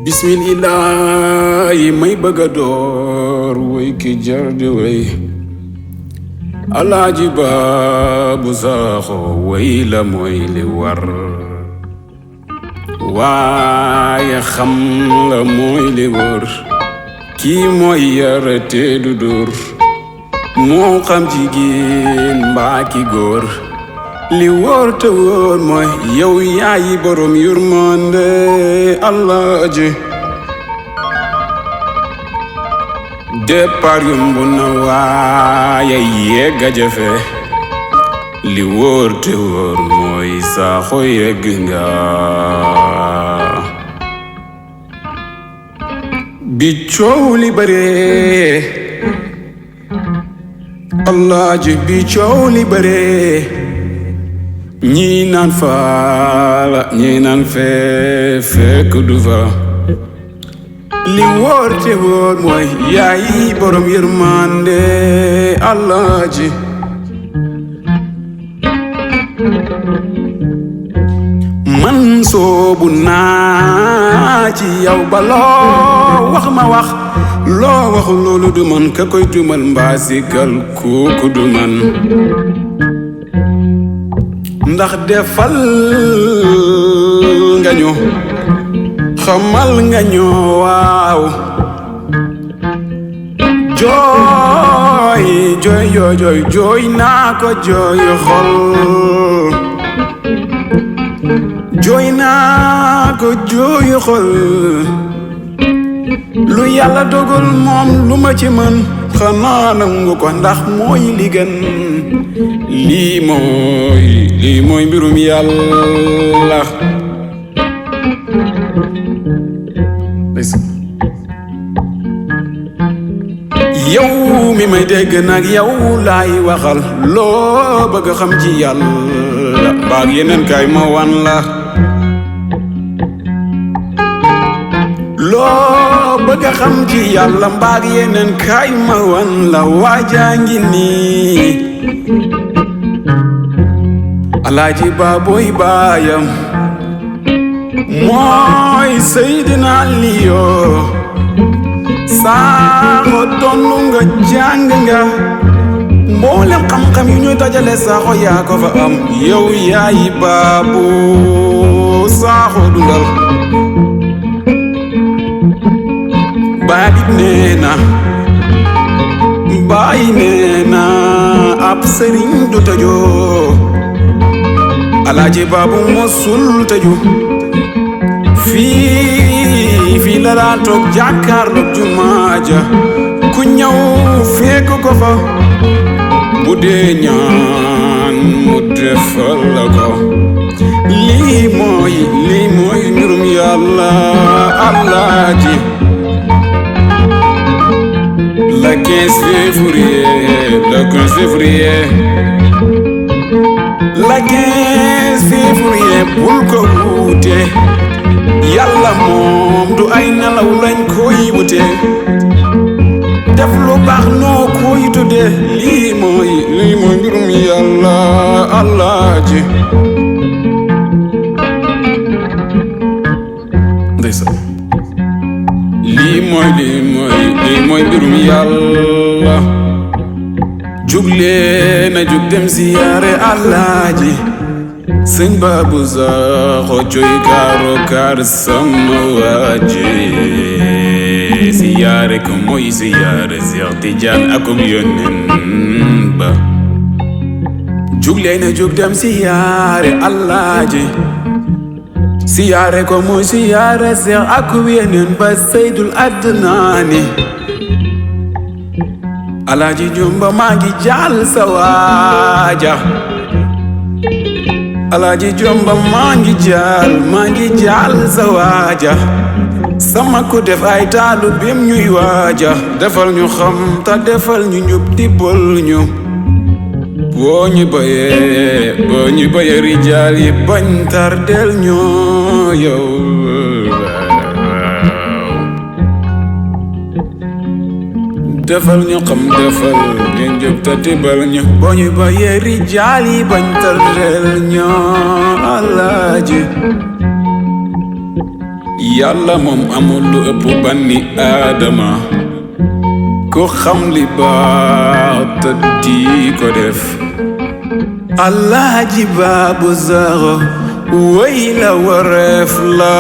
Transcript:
bismillaahi may bëgga door way ki jar di way Alaaji Baabu Saaxo way la mooy li war waaye xam la mooy li wër kii mooy yar te du dóor moo xam jigéen mbaa ki góor li wóor te wóor mooy yow yaayi borom yërmande Alaaji départ yomb na waaye yegg a jafe li wóor te wóor mooy Saaxo yegg nga bi coow li bare Alaaji bi coow li bare ñii naan faala ñii naan fee fekk du fa li wóor te wóor mooy yaay borom yërmande Alaaji man soobu naa ci yow ba loo wax ma wax loo wax loolu du man ka koy tumal mbaa sikal kooku du man ndax defal nga ñu xamal nga ñu waaw jooy jooy jooy jooy jooy naa ko jooy xol jooy naa ko jooy xol lu yàlla dogal moom lu ma ci mën xanaa nangu ko ndax mooy li gën lii mooy mbirum yàlla yow mi may dégg nag yow laay waxal loo bëgg xam ci yàlla baag yeneen kaay ma wan la loo bëgg xam ci yàlla mbaag yeneen kaay ma wan la waajaa ngi nii Alaaji Baaboy baayam mooy Seydina Aliyo Saaxo donnu nga jàng nga mboolem xam-xam yu ñuy dajale Saaxo yaa ko fa am yow yaayi Baabu Saaxo dundal baay nee na ab sëriñ du tëjoo Alaaji Baabu mosul tëju fii la daan toog jàkkaarloog jumaa ja ku ñëw fekk ko fa bu dee ñaan mu defal la ko lii mooy mbirum yàlla Alaaji le 15 février bul ko wuute yàlla moom du ay nelaw lañ koy wute def lu baax noo koy tudde lii mooy mbirum yàlla Alaaji ndeysaan lii mooy mbirum yàlla jug leen a jug dem siyaare Alaaji Sëñ Baabu Saaxo coy kaaro kaar sama waaji siyaare ko mooy siyaare Seex Tijaan akub Yonent ba jug leen a jug dem siyaare Alaaji siyaare ko mooy siyaare Seex akub Yonent ba Seydul Adnaani Alaaji Jumba maa ngi jaal sa waaja Alaaji Jumba maa ngi jaal sa waaja sama ku def ay taalu bim ñuy waaja defal ñu xam ta defal ñu njub tibbal ñu boo ñu bayee rijaal yi bañ tardel ñu yow defal ñu xam defal ñu njub ta tibbal ñu boo ñu bayee rijaal yi bañ tardel ñu Alaaji yàlla moom amul lu ëpp banni aadama ko xam li baax te di ko def Alaaji Babou Zahra way la wareef la